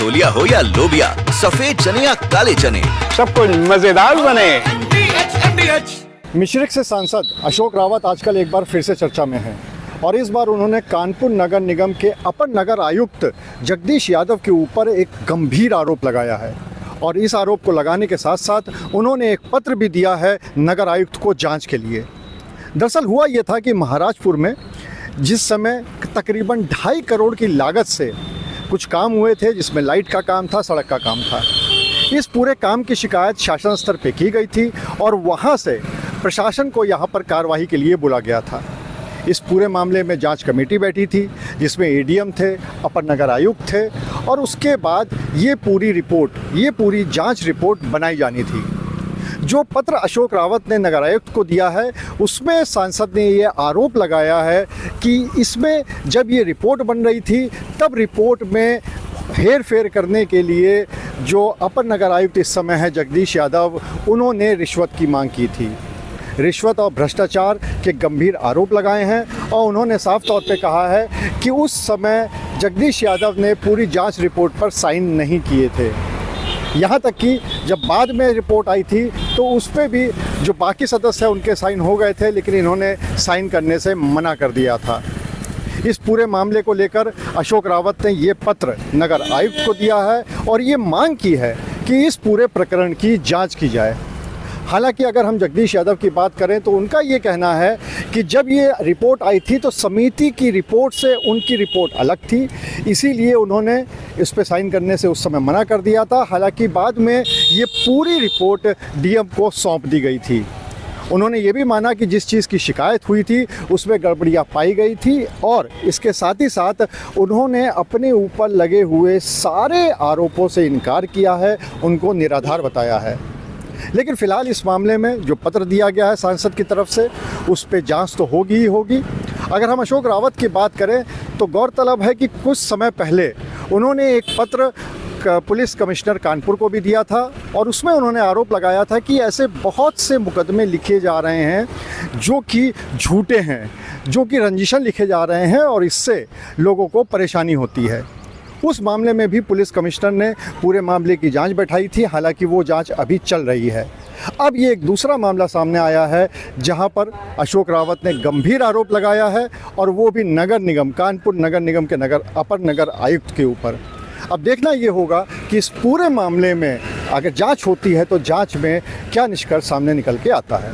छोलिया हो या लोबिया, सफेद चने या काले चने, सब कुछ मजेदार बने। मिश्रिख से सांसद अशोक रावत आजकल एक बार फिर से चर्चा में हैं और इस बार उन्होंने कानपुर नगर निगम के अपर नगर आयुक्त जगदीश यादव के ऊपर एक गंभीर आरोप लगाया है और इस आरोप को लगाने के साथ साथ उन्होंने एक पत्र भी दिया है नगर आयुक्त को जांच के लिए। दरअसल हुआ ये था कि महाराजपुर में जिस समय तकरीबन 2.5 करोड़ की लागत से कुछ काम हुए थे, जिसमें लाइट का काम था, सड़क का काम था, इस पूरे काम की शिकायत शासन स्तर पे की गई थी और वहाँ से प्रशासन को यहाँ पर कार्रवाई के लिए बुला गया था। इस पूरे मामले में जांच कमेटी बैठी थी जिसमें एडीएम थे, अपर नगर आयुक्त थे और उसके बाद ये पूरी जांच रिपोर्ट बनाई जानी थी। जो पत्र अशोक रावत ने नगर आयुक्त को दिया है उसमें सांसद ने ये आरोप लगाया है कि इसमें जब ये रिपोर्ट बन रही थी तब रिपोर्ट में हेर फेर करने के लिए जो अपर नगर आयुक्त इस समय है जगदीश यादव, उन्होंने रिश्वत की मांग की थी। रिश्वत और भ्रष्टाचार के गंभीर आरोप लगाए हैं और उन्होंने साफ तौर पे कहा है कि उस समय जगदीश यादव ने पूरी जांच रिपोर्ट पर साइन नहीं किए थे। यहाँ तक कि जब बाद में रिपोर्ट आई थी तो उस पर भी जो बाकी सदस्य हैं उनके साइन हो गए थे, लेकिन इन्होंने साइन करने से मना कर दिया था। इस पूरे मामले को लेकर अशोक रावत ने ये पत्र नगर आयुक्त को दिया है और ये मांग की है कि इस पूरे प्रकरण की जांच की जाए। हालांकि अगर हम जगदीश यादव की बात करें तो उनका ये कहना है कि जब ये रिपोर्ट आई थी तो समिति की रिपोर्ट से उनकी रिपोर्ट अलग थी, इसीलिए उन्होंने इस पे साइन करने से उस समय मना कर दिया था। हालांकि बाद में ये पूरी रिपोर्ट डीएम को सौंप दी गई थी। उन्होंने ये भी माना कि जिस चीज़ की शिकायत हुई थी उसमें गड़बड़ियाँ पाई गई थी और इसके साथ ही साथ उन्होंने अपने ऊपर लगे हुए सारे आरोपों से इनकार किया है, उनको निराधार बताया है। लेकिन फ़िलहाल इस मामले में जो पत्र दिया गया है सांसद की तरफ से उस पे जांच तो होगी ही होगी। अगर हम अशोक रावत की बात करें तो गौरतलब है कि कुछ समय पहले उन्होंने एक पत्र पुलिस कमिश्नर कानपुर को भी दिया था और उसमें उन्होंने आरोप लगाया था कि ऐसे बहुत से मुकदमे लिखे जा रहे हैं जो कि झूठे हैं, जो कि रंजिशन लिखे जा रहे हैं और इससे लोगों को परेशानी होती है। उस मामले में भी पुलिस कमिश्नर ने पूरे मामले की जांच बैठाई थी, हालांकि वो जांच अभी चल रही है। अब ये एक दूसरा मामला सामने आया है जहां पर अशोक रावत ने गंभीर आरोप लगाया है और वो भी नगर निगम, कानपुर नगर निगम के अपर नगर आयुक्त के ऊपर। अब देखना ये होगा कि इस पूरे मामले में अगर जांच होती है तो जांच में क्या निष्कर्ष सामने निकल के आता है।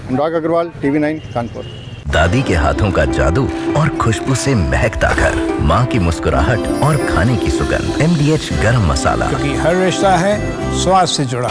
अनुराग अग्रवाल, TV9 कानपुर। दादी के हाथों का जादू और खुशबू से महकता घर, माँ की मुस्कुराहट और खाने की सुगंध, MDH गरम मसाला, क्योंकि हर रिश्ता है स्वाद से जुड़ा।